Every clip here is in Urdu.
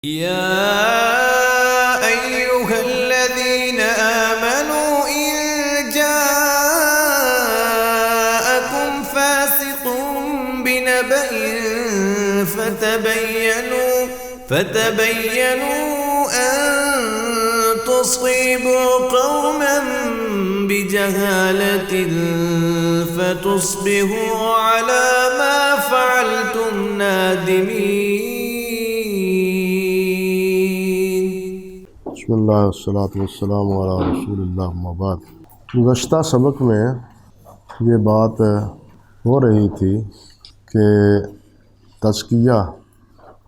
يا أيها الذين آمنوا إن جاءكم فاسق بنبأ فتبينوا أن تصيبوا قوما بجهالة فتصبحوا على ما فعلتم نادمين. بسم اللہ والصلاۃ والسلام علی رسول اللہ اما بعد. گزشتہ سبق میں یہ بات ہو رہی تھی کہ تزکیہ،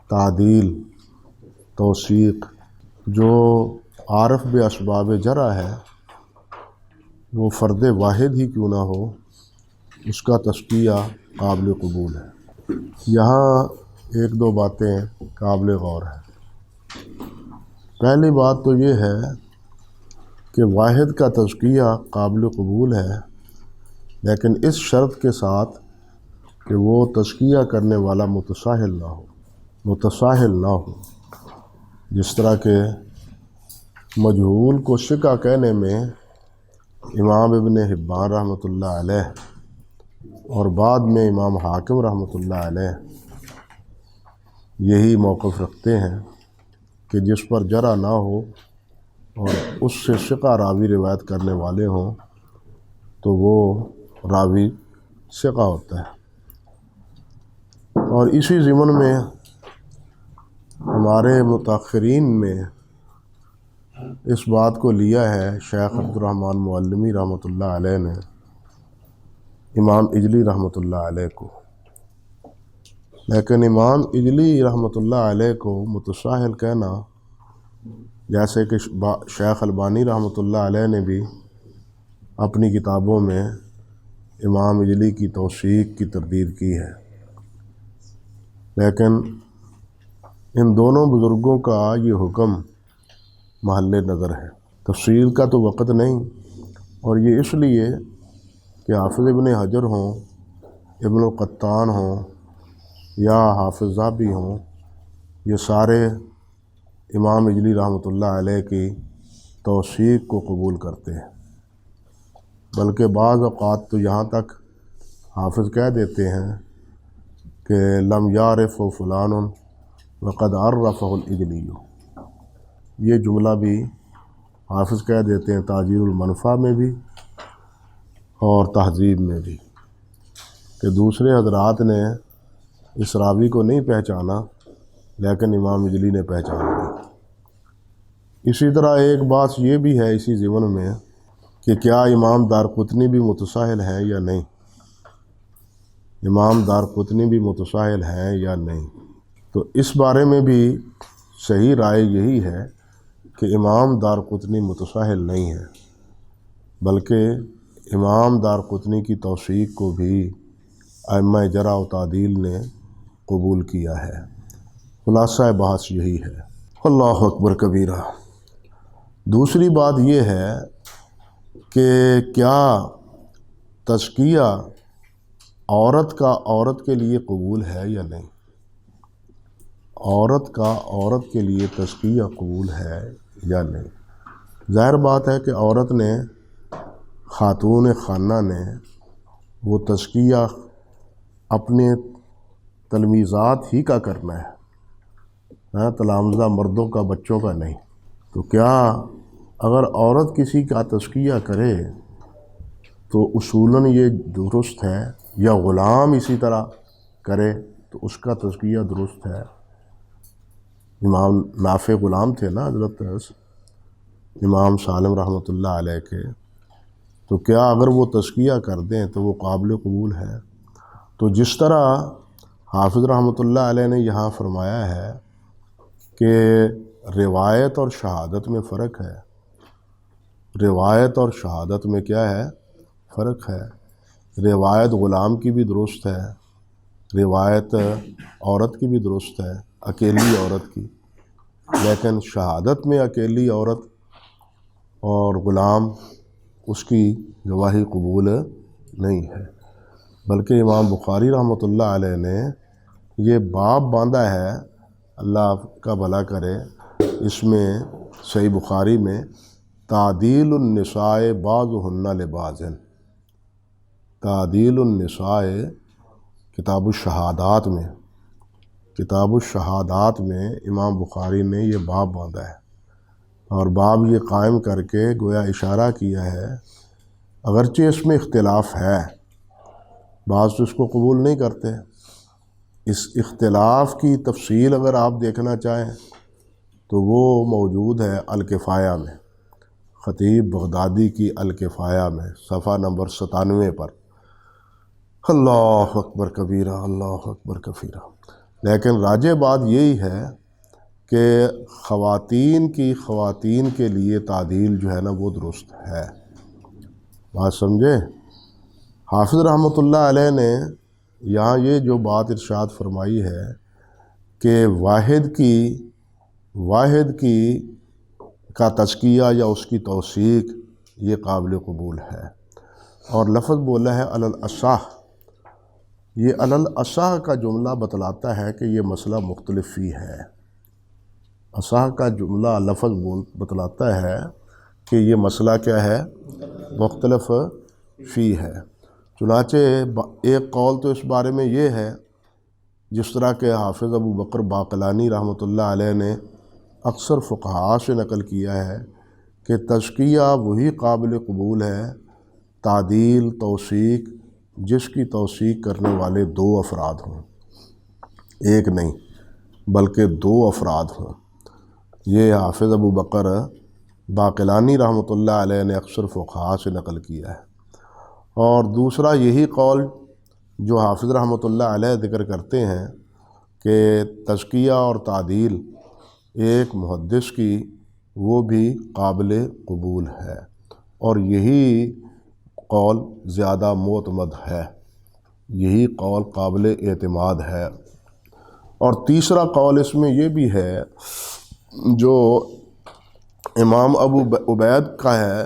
تعدیل، توثیق جو عارف باسباب جرح ہے وہ فرد واحد ہی کیوں نہ ہو، اس کا تزکیہ قابل قبول ہے. یہاں ایک دو باتیں قابل غور ہیں. پہلی بات تو یہ ہے کہ واحد کا تزکیہ قابل قبول ہے، لیکن اس شرط کے ساتھ کہ وہ تزکیہ کرنے والا متساہل نہ ہو. جس طرح کہ مجہول کو ثقہ کہنے میں امام ابن حبان رحمۃ اللہ علیہ اور بعد میں امام حاکم رحمۃ اللہ علیہ یہی موقف رکھتے ہیں کہ جس پر جرح نہ ہو اور اس سے ثقہ راوی روایت کرنے والے ہوں تو وہ راوی ثقہ ہوتا ہے. اور اسی ضمن میں ہمارے متاخرین میں اس بات کو لیا ہے شیخ عبد الرحمن معلمی رحمۃ اللہ علیہ نے امام اجلی رحمۃ اللہ علیہ کو، لیکن امام اجلی رحمۃ اللہ علیہ کو متساہل کہنا، جیسے کہ شیخ البانی رحمۃ اللہ علیہ نے بھی اپنی کتابوں میں امام اجلی کی توثیق کی تردید کی ہے، لیکن ان دونوں بزرگوں کا یہ حکم محل نظر ہے. تفصیل کا تو وقت نہیں، اور یہ اس لیے کہ حافظ ابن حجر ہوں، ابن القطان ہوں یا حافظ ذہبی ہوں، یہ سارے امام اجلی رحمۃ اللہ علیہ کی توثیق کو قبول کرتے ہیں. بلکہ بعض اوقات تو یہاں تک حافظ کہہ دیتے ہیں کہ لم یعرف فلان وقد عرفہ الاجلی. یہ جملہ بھی حافظ کہہ دیتے ہیں تاجیر المنفع میں بھی اور تہذیب میں بھی، کہ دوسرے حضرات نے اس راوی کو نہیں پہچانا لیکن امام اجلی نے پہچانا. اسی طرح ایک بات یہ بھی ہے اسی ضمن میں کہ کیا امام دارقطنی بھی متساہل ہیں یا نہیں، امام دارقطنی بھی متساہل ہیں یا نہیں. تو اس بارے میں بھی صحیح رائے یہی ہے کہ امام دارقطنی متساہل نہیں ہے، بلکہ امام دارقطنی کی توثیق کو بھی ائمہ جرح و تعدیل نے قبول کیا ہے. خلاصہ بحث یہی ہے. اللہ اکبر کبیرہ. دوسری بات یہ ہے کہ کیا تزکیہ عورت کا عورت کے لیے قبول ہے یا نہیں. عورت کا عورت کے لیے تزکیہ قبول ہے یا نہیں. ظاہر بات ہے کہ عورت نے، خاتون خانہ نے وہ تزکیہ اپنے تلمیذات ہی کا کرنا ہے، تلامذہ مردوں کا، بچوں کا نہیں. تو کیا اگر عورت کسی کا تزکیہ کرے تو اصولاً یہ درست ہے، یا غلام اسی طرح کرے تو اس کا تزکیہ درست ہے. امام نافع غلام تھے نا حضرت امام سالم رحمۃ اللہ علیہ کے، تو کیا اگر وہ تزکیہ کر دیں تو وہ قابل قبول ہے. تو جس طرح حافظ رحمۃ اللہ علیہ نے یہاں فرمایا ہے کہ روایت اور شہادت میں فرق ہے، روایت اور شہادت میں کیا ہے؟ فرق ہے. روایت غلام کی بھی درست ہے، روایت عورت کی بھی درست ہے، اکیلی عورت کی، لیکن شہادت میں اکیلی عورت اور غلام اس کی گواہی قبول نہیں ہے. بلکہ امام بخاری رحمۃ اللہ علیہ نے یہ باب باندھا ہے اللہ آپ کا بھلا کرے، اس میں صحیح بخاری میں تعدیل النساء بعضہن لبعض، تعدیل النساء کتاب الشہادات میں امام بخاری نے یہ باب باندھا ہے، اور باب یہ قائم کر کے گویا اشارہ کیا ہے، اگرچہ اس میں اختلاف ہے، بعض تو اس کو قبول نہیں کرتے، اس اختلاف کی تفصیل اگر آپ دیکھنا چاہیں تو وہ موجود ہے الکفایہ میں، خطیب بغدادی کی الکفایہ میں صفحہ نمبر 97 پر۔ اللہ اکبر کبیرہ، اللہ اکبر کبیرہ۔ لیکن راجع بات یہی ہے کہ خواتین کے لیے تعدیل جو ہے نا وہ درست ہے، بات سمجھے۔ حافظ رحمۃ اللہ علیہ نے یہاں یہ جو بات ارشاد فرمائی ہے کہ واحد کی کا تزکیہ یا اس کی توثیق یہ قابل قبول ہے، اور لفظ بولا ہے علی الاصح، یہ علی الاصح کا جملہ بتلاتا ہے کہ یہ مسئلہ مختلف فی ہے، اصح کا جملہ لفظ بتلاتا ہے کہ یہ مسئلہ کیا ہے، مختلف فی ہے۔ چنانچہ ایک قول تو اس بارے میں یہ ہے، جس طرح کہ حافظ ابو بکر باقلانی رحمۃ اللہ علیہ نے اکثر فقہاء سے نقل کیا ہے کہ تزکیہ وہی قابل قبول ہے، تعدیل توثیق جس کی توثیق کرنے والے 2 افراد ہوں، ایک نہیں بلکہ 2 افراد ہوں۔ یہ حافظ ابو بکر باقلانی رحمۃ اللہ علیہ نے اکثر فقہاء سے نقل کیا ہے۔ اور دوسرا یہی قول جو حافظ رحمۃ اللہ علیہ ذکر کرتے ہیں کہ تزکیہ اور تعدیل ایک محدث کی وہ بھی قابل قبول ہے، اور یہی قول زیادہ معتمد ہے، یہی قول قابل اعتماد ہے۔ اور تیسرا قول اس میں یہ بھی ہے جو امام ابو عبید کا ہے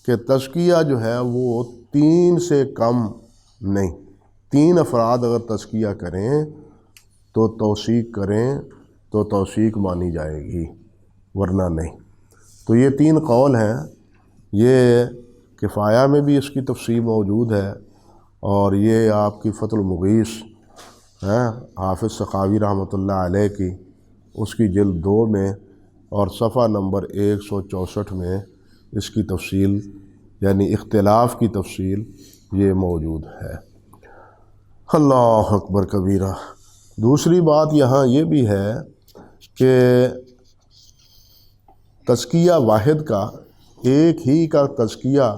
کہ تزکیہ جو ہے وہ 3 سے کم نہیں، 3 افراد اگر تزکیہ کریں تو توثیق کریں تو توثیق مانی جائے گی، ورنہ نہیں۔ تو یہ 3 قول ہیں، یہ کفایہ میں بھی اس کی تفصیل موجود ہے، اور یہ آپ کی فتح المغیث ہے حافظ سخاوی رحمۃ اللہ علیہ کی، اس کی جلد 2 میں اور صفحہ نمبر 164 میں اس کی تفصیل یعنی اختلاف کی تفصیل یہ موجود ہے۔ اللہ اکبر کبیرہ۔ دوسری بات یہاں یہ بھی ہے کہ تزکیہ واحد کا، ایک ہی کا تزکیہ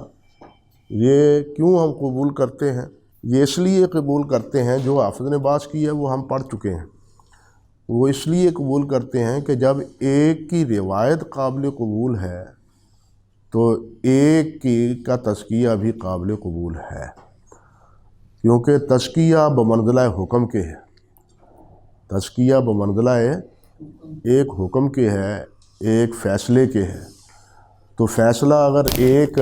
یہ کیوں ہم قبول کرتے ہیں؟ یہ اس لیے قبول کرتے ہیں، جو حافظ نے بات کی ہے وہ ہم پڑھ چکے ہیں، وہ اس لیے قبول کرتے ہیں کہ جب ایک کی روایت قابل قبول ہے تو ایک کی کا تزکیہ بھی قابل قبول ہے، کیونکہ تزکیہ بمنزلہ حکم کے ہے، تزکیہ بمنزلہ ایک حکم کے ہے، ایک فیصلے کے ہے۔ تو فیصلہ اگر ایک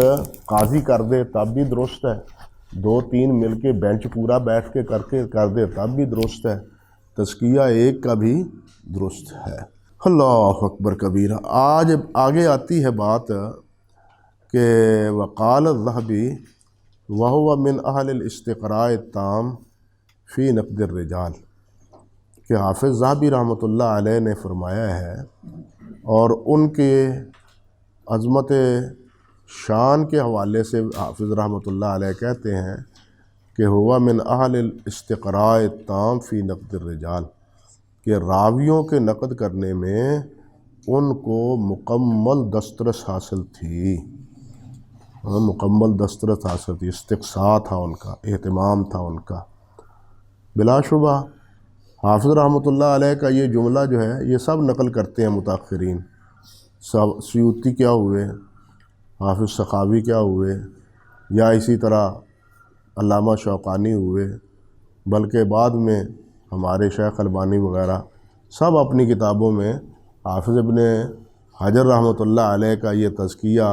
قاضی کر دے تب بھی درست ہے، 2-3 مل کے بینچ پورا بیٹھ کے کر دے تب بھی درست ہے، تزکیہ ایک کا بھی درست ہے۔ اللہ اکبر کبیرہ۔ آج آگے آتی ہے بات کہ وقال الذہبی وہو من اہل الاستقراء التام فی نقد الرجال، کہ حافظ ذہبی رحمۃ اللہ علیہ نے فرمایا ہے، اور ان کے عظمت شان کے حوالے سے حافظ رحمۃ اللہ علیہ کہتے ہیں کہ ہوا من اہل الاستقراء التام فی نقد الرجال، کہ راویوں کے نقد کرنے میں ان کو مکمل دسترس حاصل تھی، مکمل دسترس حاصل تھی، استقصاء تھا ان کا، اہتمام تھا ان کا۔ بلا شبہ حافظ رحمۃ اللہ علیہ کا یہ جملہ جو ہے یہ سب نقل کرتے ہیں متاخرین، سیوطی کیا ہوئے، حافظ سخاوی کیا ہوئے، یا اسی طرح علامہ شوقانی ہوئے، بلکہ بعد میں ہمارے شیخ البانی وغیرہ سب اپنی کتابوں میں حافظ ابن حجر رحمۃ اللہ علیہ کا یہ تزکیہ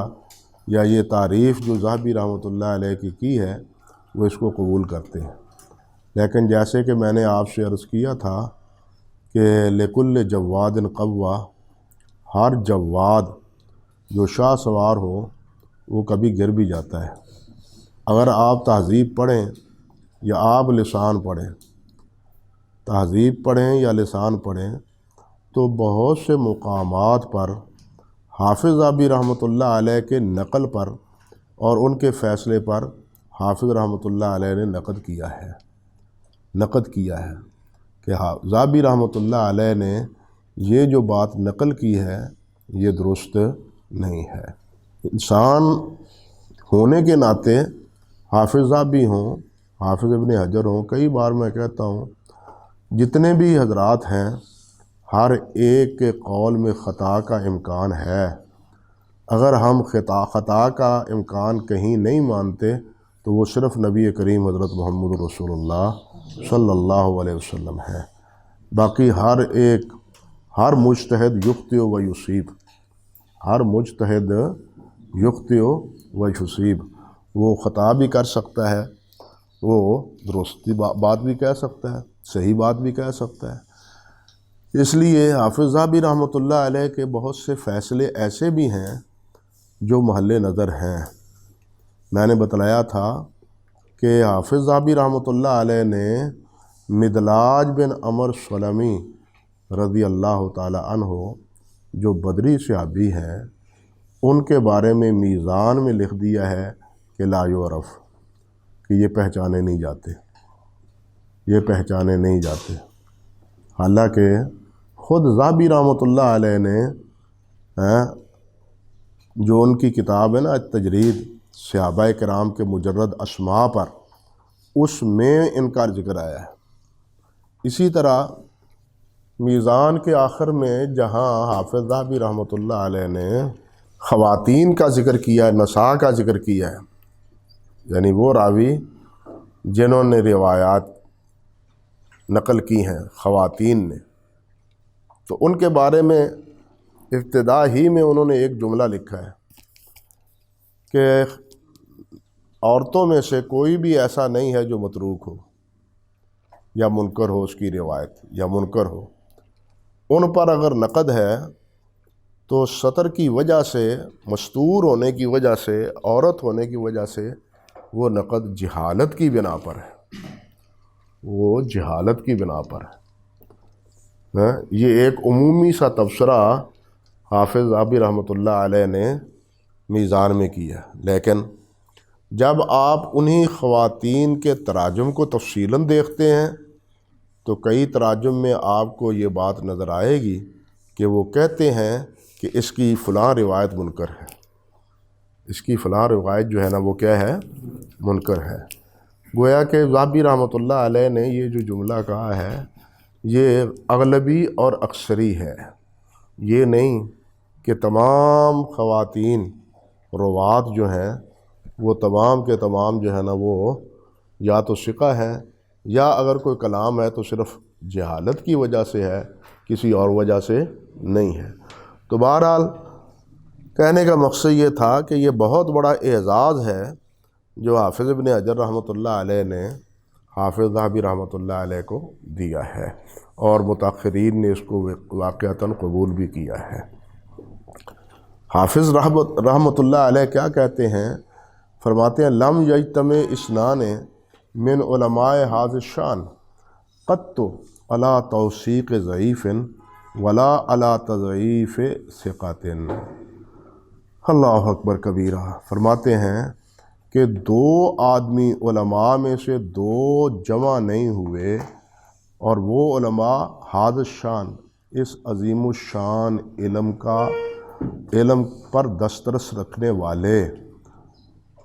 یا یہ تعریف جو ذہبی رحمۃ اللہ علیہ کی ہے وہ اس کو قبول کرتے ہیں۔ لیکن جیسے کہ میں نے آپ سے عرض کیا تھا کہ لکل جواد قوا، ہر جواد جو شاہ سوار ہو وہ کبھی گر بھی جاتا ہے۔ اگر آپ تہذیب پڑھیں یا آپ لسان پڑھیں، تہذیب پڑھیں یا لسان پڑھیں، تو بہت سے مقامات پر حافظ ذہبی رحمۃ اللہ علیہ کے نقل پر اور ان کے فیصلے پر حافظ رحمۃ اللہ علیہ نے نقد کیا ہے کہ ذہبی رحمۃ اللہ علیہ نے یہ جو بات نقل کی ہے یہ درست نہیں ہے۔ انسان ہونے کے ناطے حافظ ذہبی ہوں، حافظ ابن حجر ہوں، کئی بار میں کہتا ہوں جتنے بھی حضرات ہیں ہر ایک کے قول میں خطا کا امکان ہے۔ اگر ہم خطا کا امکان کہیں نہیں مانتے تو وہ صرف نبی کریم حضرت محمد رسول اللہ صلی اللہ علیہ وسلم ہے۔ باقی ہر مجتہد یخطئ و یصیب، ہر مجتہد یخطئ و یصیب، وہ خطا بھی کر سکتا ہے، وہ درست بات بھی کہہ سکتا ہے، صحیح بات بھی کہہ سکتا ہے۔ اس لیے حافظ ذہبی رحمۃ اللہ علیہ کے بہت سے فیصلے ایسے بھی ہیں جو محل نظر ہیں۔ میں نے بتلایا تھا کہ حافظ ذہبی رحمۃ اللہ علیہ نے مدلاج بن عمر سلمی رضی اللہ تعالی عنہ جو بدری صحابی ہیں ان کے بارے میں میزان میں لکھ دیا ہے کہ لا یعرف، کہ یہ پہچانے نہیں جاتے، حالانکہ خود ذہبی رحمۃ اللہ علیہ نے جو ان کی کتاب ہے نا تجرید صحابہ کرام کے مجرد اسماء پر، اس میں ان کا ذکر آیا ہے۔ اسی طرح میزان کے آخر میں جہاں حافظ ذہبی رحمۃ اللہ علیہ نے خواتین کا ذکر کیا ہے، نساء کا ذکر کیا ہے، یعنی وہ راوی جنہوں نے روایات نقل کی ہیں خواتین نے، تو ان کے بارے میں ابتدا ہی میں انہوں نے ایک جملہ لکھا ہے کہ عورتوں میں سے کوئی بھی ایسا نہیں ہے جو متروک ہو یا منکر ہو، اس کی روایت یا منکر ہو۔ ان پر اگر نقد ہے تو سطر کی وجہ سے، مستور ہونے کی وجہ سے، عورت ہونے کی وجہ سے وہ نقد جہالت کی بنا پر ہے، وہ جہالت کی بنا پر ہے۔ یہ ایک عمومی سا تبصرہ حافظ ذہبی رحمۃ اللہ علیہ نے میزان میں کیا، لیکن جب آپ انہی خواتین کے تراجم کو تفصیلاً دیکھتے ہیں تو کئی تراجم میں آپ کو یہ بات نظر آئے گی کہ وہ کہتے ہیں کہ اس کی فلاں روایت منکر ہے، اس کی فلاں روایت جو ہے نا وہ کیا ہے، منکر ہے۔ گویا کہ ذہبی رحمۃ اللہ علیہ نے یہ جو جملہ کہا ہے یہ اغلبی اور اکثری ہے، یہ نہیں کہ تمام خواتین روات جو ہیں وہ تمام کے تمام جو ہے نا وہ یا تو ثقہ ہیں یا اگر کوئی کلام ہے تو صرف جہالت کی وجہ سے ہے، کسی اور وجہ سے نہیں ہے۔ تو بہرحال کہنے کا مقصد یہ تھا کہ یہ بہت بڑا اعزاز ہے جو حافظ ابن حجر رحمۃ اللہ علیہ نے حافظ ذہبی رحمۃ اللہ علیہ کو دیا ہے، اور متاخرین نے اس کو واقعتاً قبول بھی کیا ہے۔ حافظ رحمۃ اللہ علیہ کیا کہتے ہیں، فرماتے ہیں لم یجتمع اثنان من علماء ھذا الشان قط علی توثیق ضعیف ولا علی تضعیف ثقۃ۔ اللہ اکبر کبیرہ۔ فرماتے ہیں کہ دو آدمی علماء میں سے دو جمع نہیں ہوئے، اور وہ علماء ھذا الشان، اس عظیم الشان علم پر دسترس رکھنے والے،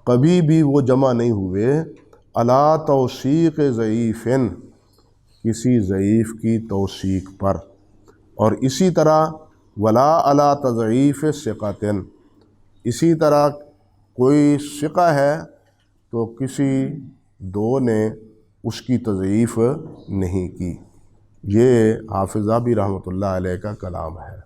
کبھی بھی وہ جمع نہیں ہوئے علی توثیق ضعیف، کسی ضعیف کی توثیق پر، اور اسی طرح ولا علی تضعیف ثقۃ، اسی طرح کوئی ثقہ ہے تو کسی دو نے اس کی تضعیف نہیں کی۔ یہ حافظ ذہبی رحمۃ اللہ علیہ کا کلام ہے۔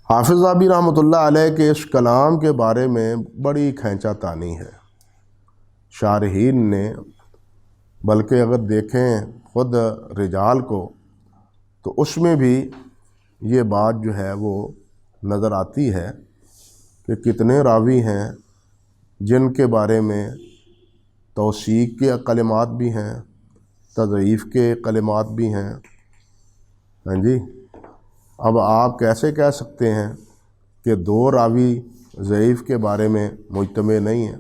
حافظ ذہبی رحمۃ اللہ علیہ کے اس کلام کے بارے میں بڑی کھینچا تانی ہے شارحین نے، بلکہ اگر دیکھیں خود رجال کو تو اس میں بھی یہ بات جو ہے وہ نظر آتی ہے کہ کتنے راوی ہیں جن کے بارے میں توثیق کے کلمات بھی ہیں، تضعیف کے کلمات بھی ہیں۔ ہاں جی، اب آپ کیسے کہہ سکتے ہیں کہ دو راوی ضعیف کے بارے میں مجتمع نہیں ہیں؟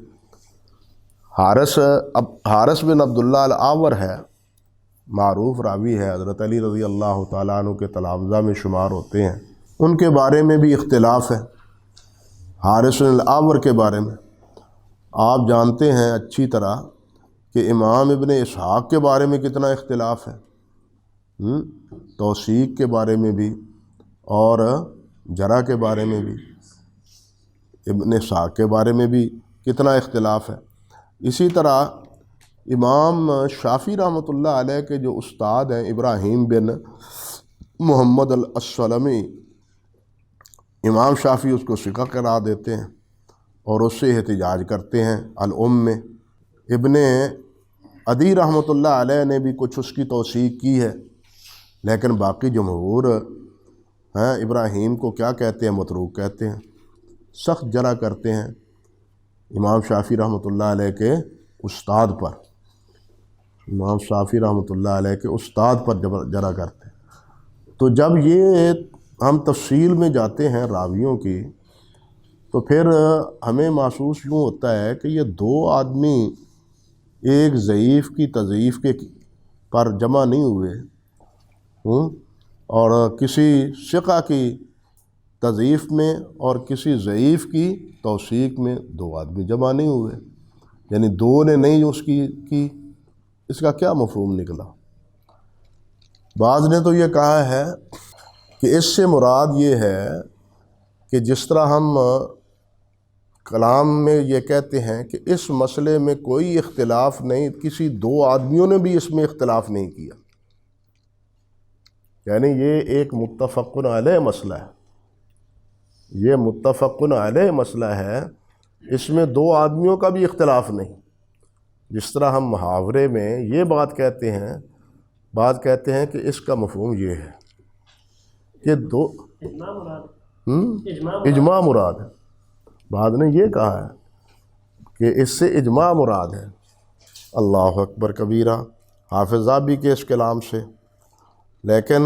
حارث بن عبداللہ العور ہے، معروف راوی ہے، حضرت علی رضی اللہ تعالیٰ عنہ کے تلامذہ میں شمار ہوتے ہیں، ان کے بارے میں بھی اختلاف ہے۔ حارث بن العور کے بارے میں آپ جانتے ہیں اچھی طرح کہ امام ابن اسحاق کے بارے میں کتنا اختلاف ہے، توثیق کے بارے میں بھی اور جرح کے بارے میں بھی، ابن اسحاق کے بارے میں بھی کتنا اختلاف ہے۔ اسی طرح امام شافعی رحمۃ اللہ علیہ کے جو استاد ہیں ابراہیم بن محمد السلمی، امام شافعی اس کو ثقہ قرار دیتے ہیں اور اس سے احتجاج کرتے ہیں الام میں۔ ابن عدی رحمۃ اللہ علیہ نے بھی کچھ اس کی توثیق کی ہے، لیکن باقی جمہور ہیں ابراہیم کو کیا کہتے ہیں؟ متروک کہتے ہیں، سخت جرح کرتے ہیں امام شافعی رحمۃ اللہ علیہ کے استاد پر، امام شافعی رحمۃ اللہ علیہ کے استاد پر جرح کرتے ہیں۔ تو جب یہ ہم تفصیل میں جاتے ہیں راویوں کی، تو پھر ہمیں محسوس یوں ہوتا ہے کہ یہ دو آدمی ایک ضعیف کی تضعیف کے پر جمع نہیں ہوئے، اور کسی ثقہ کی تضعیف میں اور کسی ضعیف کی توثیق میں دو آدمی جمع نہیں ہوئے، یعنی دو نے نہیں اس کی اس کا کیا مفہوم نکلا؟ بعض نے تو یہ کہا ہے کہ اس سے مراد یہ ہے کہ جس طرح ہم کلام میں یہ کہتے ہیں کہ اس مسئلے میں کوئی اختلاف نہیں، کسی دو آدمیوں نے بھی اس میں اختلاف نہیں کیا، یعنی یہ ایک متفق علیہ مسئلہ ہے، یہ متفق علیہ مسئلہ ہے، اس میں دو آدمیوں کا بھی اختلاف نہیں۔ جس طرح ہم محاورے میں یہ بات کہتے ہیں کہ اس کا مفہوم یہ ہے کہ دو اجماع مراد ہے، بعد نے یہ کہا ہے کہ اس سے اجماع مراد ہے۔ اللہ اکبر کبیرہ، حافظ ذہبی کے اس کلام سے۔ لیکن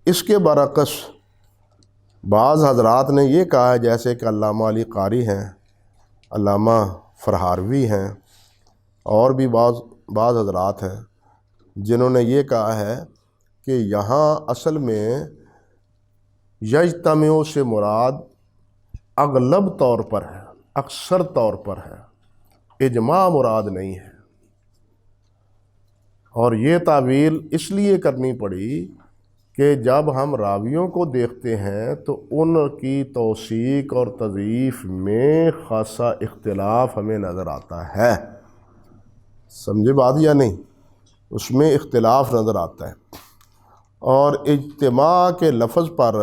اس کے برعکس بعض حضرات نے یہ کہا ہے، جیسے کہ علامہ علی قاری ہیں، علامہ فرہاروی ہیں، اور بھی بعض حضرات ہیں جنہوں نے یہ کہا ہے کہ یہاں اصل میں یجتمع سے مراد اغلب طور پر ہے، اکثر طور پر ہے، اجماع مراد نہیں ہے۔ اور یہ تعویل اس لیے کرنی پڑی کہ جب ہم راویوں کو دیکھتے ہیں تو ان کی توثیق اور تضعیف میں خاصا اختلاف ہمیں نظر آتا ہے، سمجھے بات یا نہیں؟ اس میں اختلاف نظر آتا ہے۔ اور اجتماع کے لفظ پر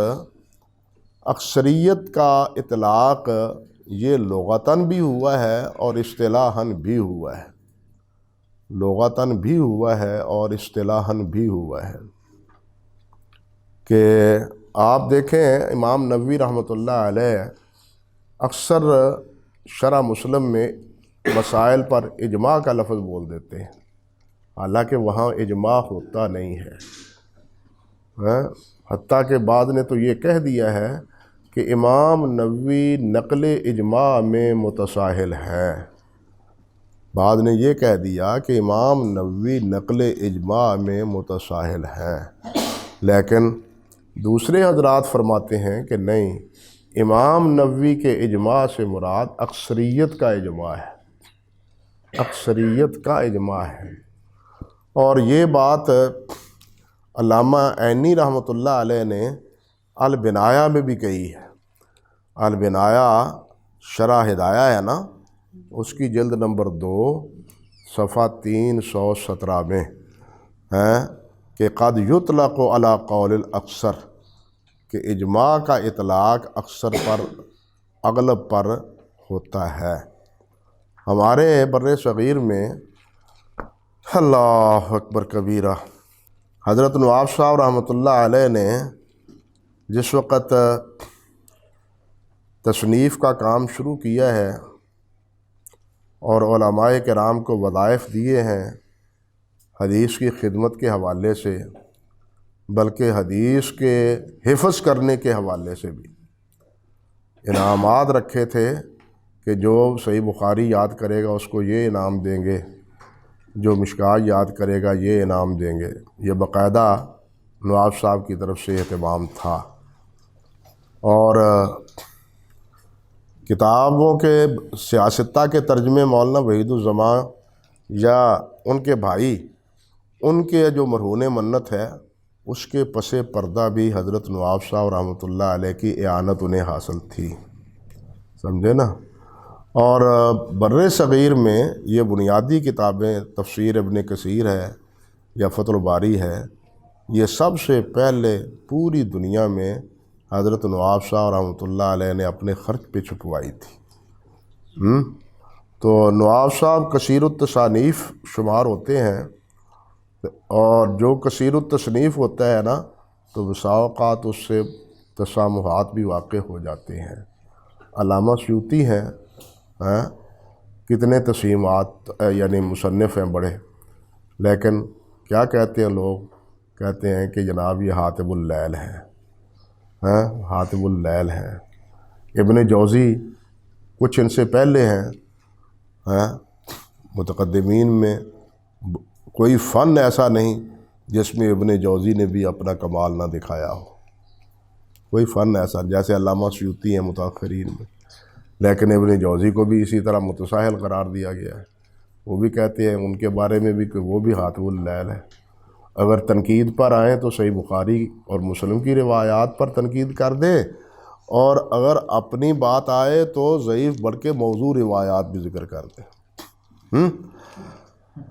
اکثریت کا اطلاق یہ لغتاً بھی ہوا ہے اور اصطلاحاً بھی ہوا ہے، لغتاً بھی ہوا ہے اور اصطلاحاً بھی ہوا ہے۔ کہ آپ دیکھیں امام نووی رحمۃ اللہ علیہ اکثر شرح مسلم میں مسائل پر اجماع کا لفظ بول دیتے ہیں، حالانکہ وہاں اجماع ہوتا نہیں ہے۔ حتیٰ کہ بعض نے تو یہ کہہ دیا ہے کہ امام نووی نقل اجماع میں متساہل ہے، بعض نے یہ کہہ دیا کہ امام نووی نقل اجماع میں متساہل ہے، لیکن دوسرے حضرات فرماتے ہیں کہ نہیں، امام نووی کے اجماع سے مراد اکثریت کا اجماع ہے، اکثریت کا اجماع ہے۔ اور یہ بات علامہ عینی رحمۃ اللہ علیہ نے البنایہ میں بھی کہی ہے۔ البنایہ شرح ہدایہ ہے نا، اس کی جلد نمبر 2 صفحہ 317 میں ہے کہ قد یطلق علی قول الاکثر، کہ اجماع کا اطلاق اکثر پر، اغلب پر ہوتا ہے۔ ہمارے بر صغیر میں اللہ اکبر کبیرہ، حضرت نواب صاحب رحمۃ اللہ علیہ نے جس وقت تصنیف کا کام شروع کیا ہے اور علماء کرام کو وظائف دیے ہیں حدیث کی خدمت کے حوالے سے، بلکہ حدیث کے حفظ کرنے کے حوالے سے بھی انعامات رکھے تھے کہ جو صحیح بخاری یاد کرے گا اس کو یہ انعام دیں گے، جو مشکات یاد کرے گا یہ انعام دیں گے، یہ باقاعدہ نواب صاحب کی طرف سے اہتمام تھا۔ اور کتابوں کے سیاستہ کے ترجمے مولانا وحید الزمان یا ان کے بھائی، ان کے جو مرہون منت ہے اس کے پس پردہ بھی حضرت نواب صاحب رحمۃ اللہ علیہ کی اعانت انہیں حاصل تھی، سمجھے نا۔ اور بر صغیر میں یہ بنیادی کتابیں تفسیر ابن کثیر ہے یا فتح الباری ہے، یہ سب سے پہلے پوری دنیا میں حضرت نواب صاحب رحمۃ اللہ علیہ نے اپنے خرچ پہ چھپوائی تھی۔ تو نواب صاحب کثیر التصانیف شمار ہوتے ہیں، اور جو کثیر التصنیف ہوتا ہے نا تو بسا اوقات اس سے تسامحات بھی واقع ہو جاتے ہیں۔ علامہ سیوطی ہیں، کتنے تسلیمات یعنی مصنف ہیں بڑے، لیکن کیا کہتے ہیں لوگ؟ کہتے ہیں کہ جناب یہ حاتب اللیل ہے، حاتب اللیل ہے۔ ابن جوزی کچھ ان سے پہلے ہیں، متقدمین میں کوئی فن ایسا نہیں جس میں ابن جوزی نے بھی اپنا کمال نہ دکھایا ہو، کوئی فن ایسا، جیسے علامہ سیوطی ہیں متاخرین میں، لیکن ابن جوزی کو بھی اسی طرح متساہل قرار دیا گیا ہے۔ وہ بھی کہتے ہیں ان کے بارے میں بھی کہ وہ بھی حاتب اللیل ہے۔ اگر تنقید پر آئیں تو صحیح بخاری اور مسلم کی روایات پر تنقید کر دیں، اور اگر اپنی بات آئے تو ضعیف بلکہ موضوع روایات بھی ذکر کر دیں۔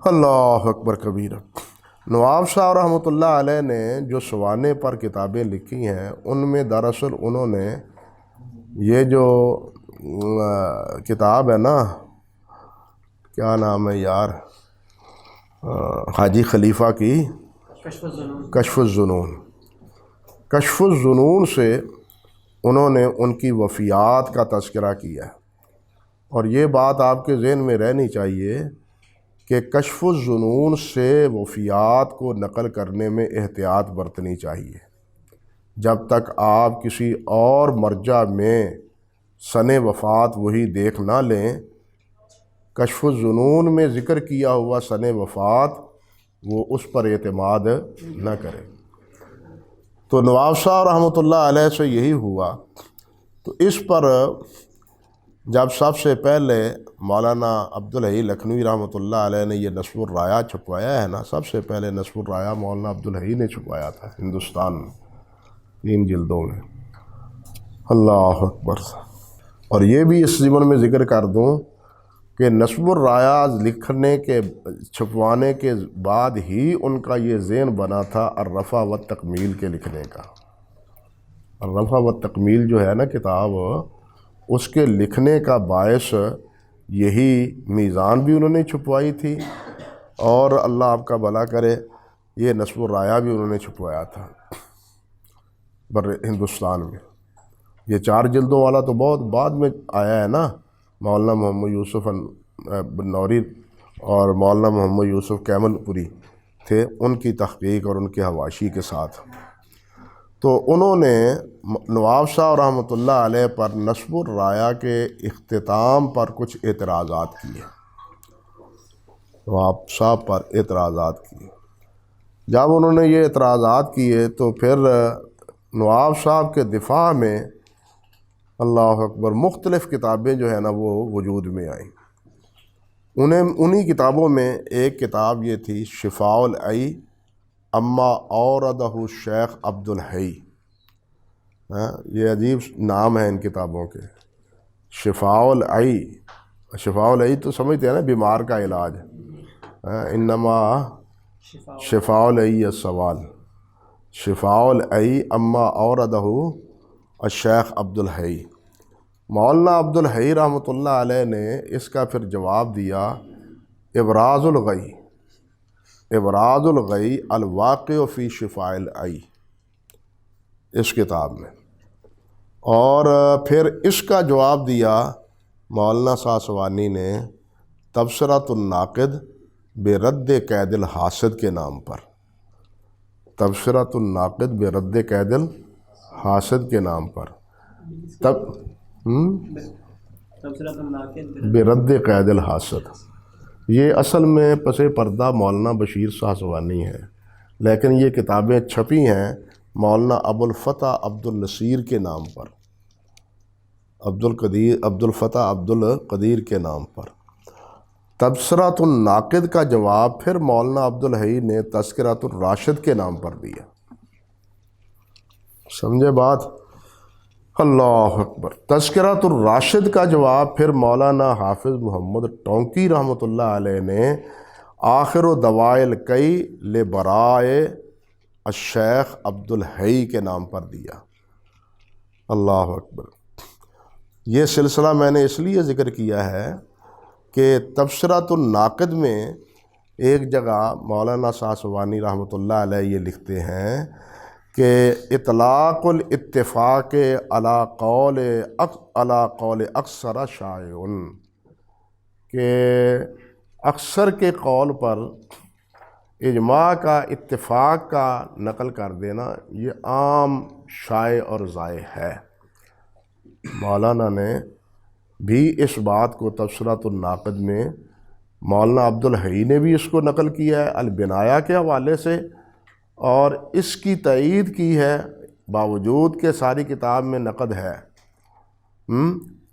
اللہ اکبر کبیر۔ نواب صاحب رحمۃ اللہ علیہ نے جو سوانے پر کتابیں لکھی ہیں ان میں دراصل انہوں نے یہ جو کتاب ہے نا، کیا نام ہے یار، حاجی خلیفہ کی کشف الظنون، کشف الظنون سے انہوں نے ان کی وفیات کا تذکرہ کیا ہے۔ اور یہ بات آپ کے ذہن میں رہنی چاہیے کہ کشف الظنون سے وفیات کو نقل کرنے میں احتیاط برتنی چاہیے۔ جب تک آپ کسی اور مرجع میں سن وفات وہی دیکھ نہ لیں، کشف الظنون میں ذکر کیا ہوا سن وفات وہ اس پر اعتماد نہ کریں۔ تو نواب صاحب رحمۃ اللہ علیہ سے یہی ہوا۔ تو اس پر جب سب سے پہلے مولانا عبدالحی لکھنوی رحمۃ اللہ علیہ نے یہ نصب الرایہ چھپوایا ہے نا، سب سے پہلے نصب الرایہ مولانا عبدالحی نے چھپوایا تھا ہندوستان میں 3 جلدوں میں۔ اللہ اکبر۔ اور یہ بھی اس ضمن میں ذکر کر دوں کہ نصب الرایہ لکھنے کے چھپوانے کے بعد ہی ان کا یہ ذہن بنا تھا الرفع والتکمیل کے لکھنے کا۔ الرفع والتکمیل جو ہے نا کتاب، اس کے لکھنے کا باعث یہی میزان بھی انہوں نے چھپوائی تھی، اور اللہ آپ کا بھلا کرے یہ نصب الرایہ بھی انہوں نے چھپوایا تھا بر ہندوستان میں۔ یہ 4 جلدوں والا تو بہت بعد میں آیا ہے نا، مولانا محمد یوسف نوری اور مولانا محمد یوسف کیمل پوری تھے، ان کی تحقیق اور ان کے حواشی کے ساتھ۔ تو انہوں نے نواب صاحب رحمۃ اللہ علیہ پر نصب الرایہ کے اختتام پر کچھ اعتراضات کیے، نواب صاحب پر اعتراضات کیے۔ جب انہوں نے یہ اعتراضات کیے تو پھر نواب صاحب کے دفاع میں اللہ اکبر مختلف کتابیں جو ہے نا وہ وجود میں آئیں۔ انہی کتابوں میں ایک کتاب یہ تھی شفاء العی اما اوردہ شیخ عبدالحی، یہ عجیب نام ہے ان کتابوں کے، شفاء العی۔ شفاء العی تو سمجھتے ہیں نا بیمار کا علاج، انما شفاء العی السوال، شفاء العی اما اوردہ الشیخ عبدالحی۔ مولانا عبدالحی رحمۃ اللہ علیہ نے اس کا پھر جواب دیا ابراز الغی، ابراز الغی الواقع فی شفاء العی، اس کتاب میں۔ اور پھر اس کا جواب دیا مولانا ساسوانی نے تبصرۃ الناقد برد قید الحاسد کے نام پر، تبصرۃ الناقد برد قید الحاسد کے نام پر، برد قید الحاسد۔ یہ اصل میں پس پردہ مولانا بشیر ساسوانی ہے، لیکن یہ کتابیں چھپی ہیں مولانا ابو الفتح عبد النصیر کے نام پر، عبد الفتح عبد القدیر کے نام پر۔ تبصرۃ الناقد کا جواب پھر مولانا عبد الحی نے تذکرۃ الراشد کے نام پر دیا۔ سمجھے بات؟ اللہ اکبر۔ تذکرۃ الراشد کا جواب پھر مولانا حافظ محمد ٹونکی رحمۃ اللہ علیہ نے آخر و دوائل کئی لبرائے الشیخ عبد الحی کے نام پر دیا۔ اللہ اکبر۔ یہ سلسلہ میں نے اس لیے ذکر کیا ہے کہ تبصرۃ الناقد میں ایک جگہ مولانا ساسوانی رحمۃ اللہ علیہ یہ لکھتے ہیں کہ اطلاق الاتفاق علی قول اکثر شائع، کہ اکثر کے قول پر اجماع کا، اتفاق کا نقل کر دینا یہ عام شائع اور ضائع ہے۔ مولانا نے بھی اس بات کو تبصرۃ الناقد میں، مولانا عبد الحی نے بھی اس کو نقل کیا ہے البنایہ کے حوالے سے، اور اس کی تائید کی ہے باوجود کہ ساری کتاب میں نقد ہے،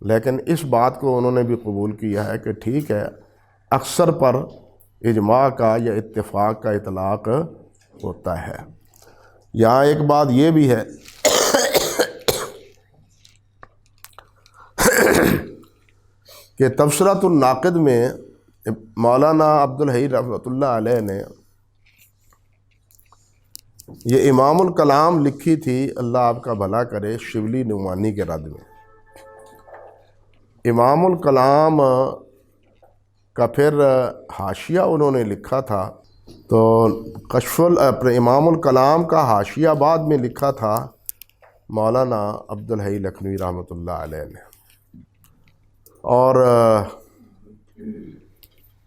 لیکن اس بات کو انہوں نے بھی قبول کیا ہے کہ ٹھیک ہے، اکثر پر اجماع کا یا اتفاق کا اطلاق ہوتا ہے۔ یہاں ایک بات یہ بھی ہے کہ تبصرۃ الناقد میں مولانا عبد الحی رحمۃ اللہ علیہ نے یہ امام الکلام لکھی تھی، اللہ آپ کا بھلا کرے، شبلی نعمانی کے رد میں۔ امام الکلام کا پھر حاشیہ انہوں نے لکھا تھا، تو امام الکلام کا حاشیہ بعد میں لکھا تھا مولانا عبد الحی لکھنوی رحمۃ اللہ علیہ نے، اور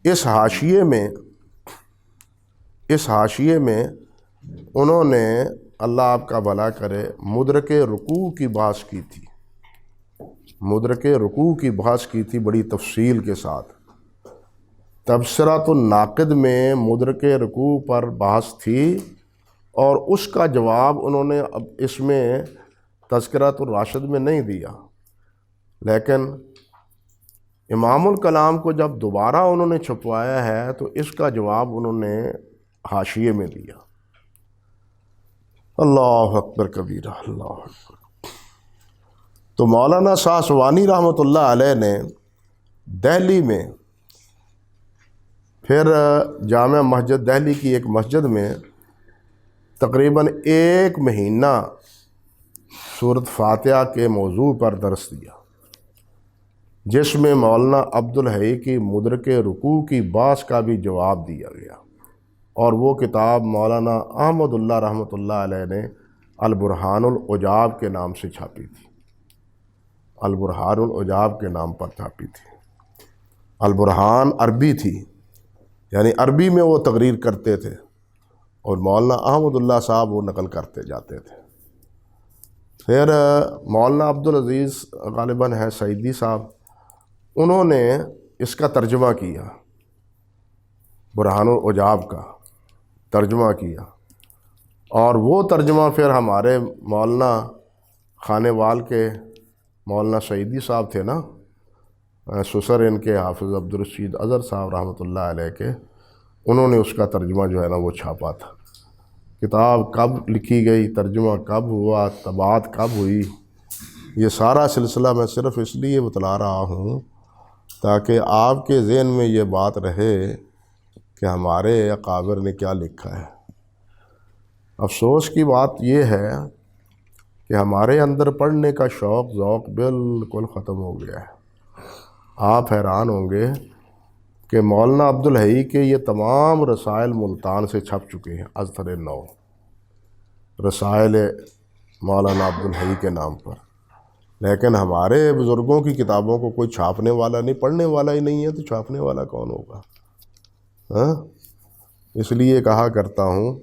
اس حاشیے میں انہوں نے، اللہ آپ کا بھلا کرے، مدرک رکوع کی بحث کی تھی، مدرک رکوع کی بحث کی تھی بڑی تفصیل کے ساتھ۔ تبصرۃ الناقد میں مدرک رکوع پر بحث تھی، اور اس کا جواب انہوں نے اب اس میں تذکرۃ الراشد میں نہیں دیا، لیکن امام الکلام کو جب دوبارہ انہوں نے چھپوایا ہے تو اس کا جواب انہوں نے حاشیے میں دیا۔ اللہ اکبر کبیرہ، اللہ اکبر۔ تو مولانا ساسوانی رحمۃ اللہ علیہ نے دہلی میں، پھر جامع مسجد دہلی کی ایک مسجد میں تقریباً 1 مہینہ سورۃ فاتحہ کے موضوع پر درس دیا، جس میں مولانا عبد الحی کی مدرک رکوع کی بحث کا بھی جواب دیا گیا، اور وہ کتاب مولانا احمد اللہ رحمۃ اللہ علیہ نے البرہان العجاب کے نام سے چھاپی تھی، البرہان العجاب کے نام پر چھاپی تھی۔ البرہان عربی تھی، یعنی عربی میں وہ تقریر کرتے تھے، اور مولانا احمد اللہ صاحب وہ نقل کرتے جاتے تھے۔ پھر مولانا عبدالعزیز غالباً ہے سعیدی صاحب، انہوں نے اس کا ترجمہ کیا، برہان العجاب کا ترجمہ کیا، اور وہ ترجمہ پھر ہمارے مولانا خانے وال کے مولانا سعیدی صاحب تھے نا، سسر ان کے حافظ عبدالرشید اظہر صاحب رحمۃ اللہ علیہ کے، انہوں نے اس کا ترجمہ جو ہے نا وہ چھاپا تھا۔ کتاب کب لکھی گئی، ترجمہ کب ہوا، طباعت کب ہوئی، یہ سارا سلسلہ میں صرف اس لیے بتلا رہا ہوں تاکہ آپ کے ذہن میں یہ بات رہے کہ ہمارے اکابر نے کیا لکھا ہے۔ افسوس کی بات یہ ہے کہ ہمارے اندر پڑھنے کا ذوق بالکل ختم ہو گیا ہے۔ آپ حیران ہوں گے کہ مولانا عبدالحی کے یہ تمام رسائل ملتان سے چھپ چکے ہیں، ازہر نو رسائل مولانا عبدالحی کے نام پر، لیکن ہمارے بزرگوں کی کتابوں کو کوئی چھاپنے والا نہیں، پڑھنے والا ہی نہیں ہے تو چھاپنے والا کون ہوگا؟ ہاں، اس لیے کہا کرتا ہوں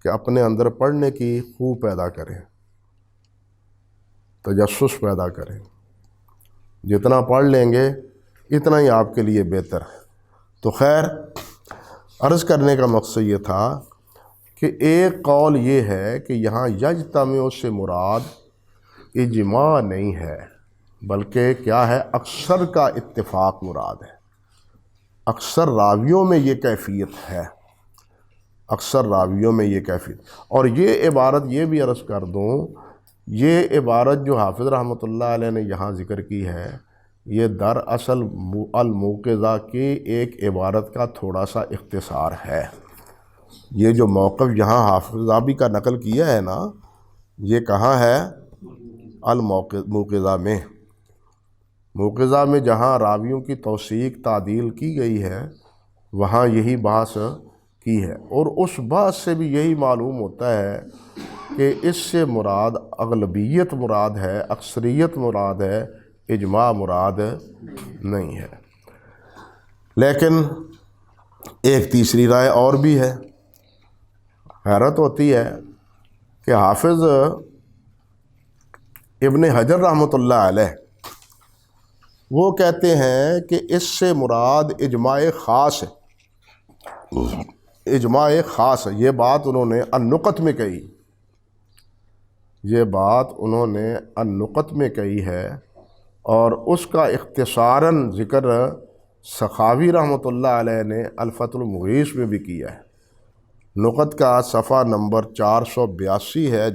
کہ اپنے اندر پڑھنے کی خو پیدا کریں، تجسس پیدا کریں، جتنا پڑھ لیں گے اتنا ہی آپ کے لیے بہتر ہے۔ تو خیر، عرض کرنے کا مقصد یہ تھا کہ ایک قول یہ ہے کہ یہاں یجتمع سے مراد اجماع نہیں ہے، بلکہ کیا ہے، اکثر کا اتفاق مراد ہے، اکثر راویوں میں یہ کیفیت ہے، اکثر راویوں میں یہ کیفیت۔ اور یہ عبارت یہ بھی عرض کر دوں، یہ عبارت جو حافظ رحمۃ اللہ علیہ نے یہاں ذکر کی ہے، یہ دراصل الموقظہ کی ایک عبارت کا تھوڑا سا اختصار ہے۔ یہ جو موقف یہاں حافظ ذابی کا نقل کیا ہے نا، یہ کہاں ہے؟ الموقظہ میں، موقظہ میں جہاں راویوں کی توثیق تعدیل کی گئی ہے، وہاں یہی بحث کی ہے، اور اس بحث سے بھی یہی معلوم ہوتا ہے کہ اس سے مراد اغلبیت مراد ہے، اکثریت مراد ہے، اجماع مراد نہیں ہے۔ لیکن ایک تیسری رائے اور بھی ہے۔ حیرت ہوتی ہے کہ حافظ ابن حجر رحمۃ اللہ علیہ وہ کہتے ہیں کہ اس سے مراد اجماع خاص ہے، اجماع خاص ہے۔ یہ بات انہوں نے النقط میں کہی، یہ بات انہوں نے النقط میں کہی ہے، اور اس کا اختصاراً ذکر سخاوی رحمۃ اللہ علیہ نے الفتح المغیث میں بھی کیا ہے۔ نقط کا صفحہ نمبر 482 ہے،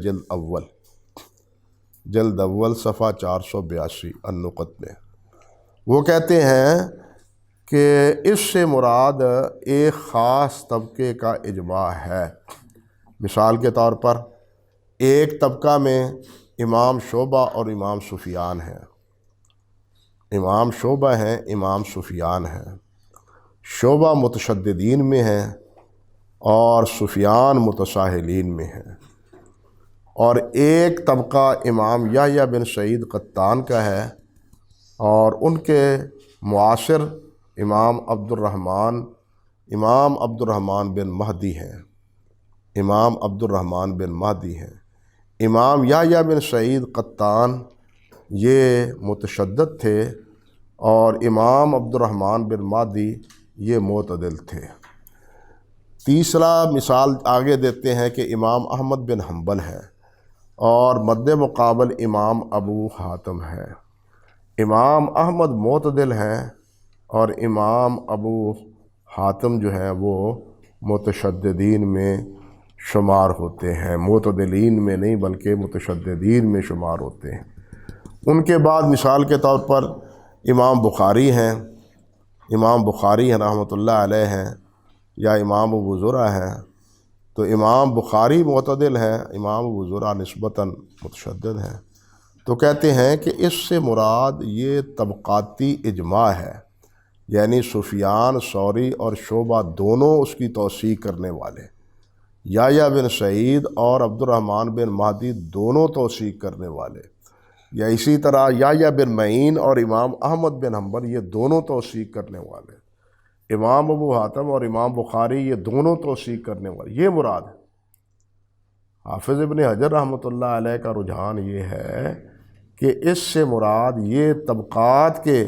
جلد اول صفحہ 482 النقط میں۔ وہ کہتے ہیں کہ اس سے مراد ایک خاص طبقے کا اجماع ہے۔ مثال کے طور پر ایک طبقہ میں امام شعبہ اور امام سفیان ہیں، امام شعبہ ہیں، امام سفیان ہیں۔ شعبہ متشددین میں ہیں اور سفیان متساہلین میں ہیں۔ اور ایک طبقہ امام یحییٰ بن سعید قطان کا ہے، اور ان کے معاصر امام عبد الرحمن بن مہدی ہیں، امام عبد الرحمن بن مہدی ہیں۔ امام یحییٰ بن سعید قطان یہ متشدد تھے، اور امام عبد الرحمن بن مہدی یہ معتدل تھے۔ تیسرا مثال آگے دیتے ہیں کہ امام احمد بن حنبل ہے، اور مد مقابل امام ابو حاتم ہے۔ امام احمد معتدل ہیں، اور امام ابو حاتم جو ہیں وہ متشددین میں شمار ہوتے ہیں، معتدلین میں نہیں بلکہ متشددین میں شمار ہوتے ہیں۔ ان کے بعد مثال کے طور پر امام بخاری ہیں، امام بخاری ہیں رحمۃ اللہ علیہ ہیں، یا امام ابو زرع ہیں۔ تو امام بخاری معتدل ہیں، امام ابو زرع نسبتاً متشدد ہیں۔ تو کہتے ہیں کہ اس سے مراد یہ طبقاتی اجماع ہے، یعنی سفیان ثوری اور شعبہ دونوں اس کی توثیق کرنے والے، یحییٰ بن سعید اور عبد الرحمن بن مہدی دونوں توثیق کرنے والے، یا اسی طرح یحییٰ بن معین اور امام احمد بن حنبل یہ دونوں توثیق کرنے والے، امام ابو حاتم اور امام بخاری یہ دونوں توثیق کرنے والے، یہ مراد ہے۔ حافظ ابن حجر رحمۃ اللہ علیہ کا رجحان یہ ہے کہ اس سے مراد یہ طبقات کے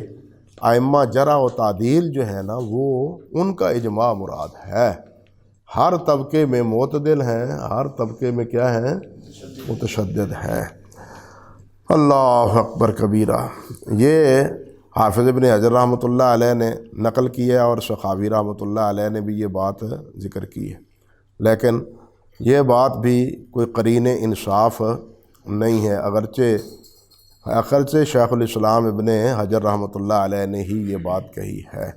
ائمہ جرح و تعدیل جو ہے نا، وہ ان کا اجماع مراد ہے۔ ہر طبقے میں معتدل ہیں، ہر طبقے میں کیا ہیں؟ متشدد ہیں۔ اللہ اکبر کبیرہ۔ یہ حافظ ابن حجر رحمۃ اللہ علیہ نے نقل کی ہے، اور سخاوی رحمۃ اللہ علیہ نے بھی یہ بات ذکر کی ہے، لیکن یہ بات بھی کوئی قرین انصاف نہیں ہے، اگرچہ شیخ الاسلام ابن حجر رحمۃ اللہ علیہ نے ہی یہ بات کہی ہے۔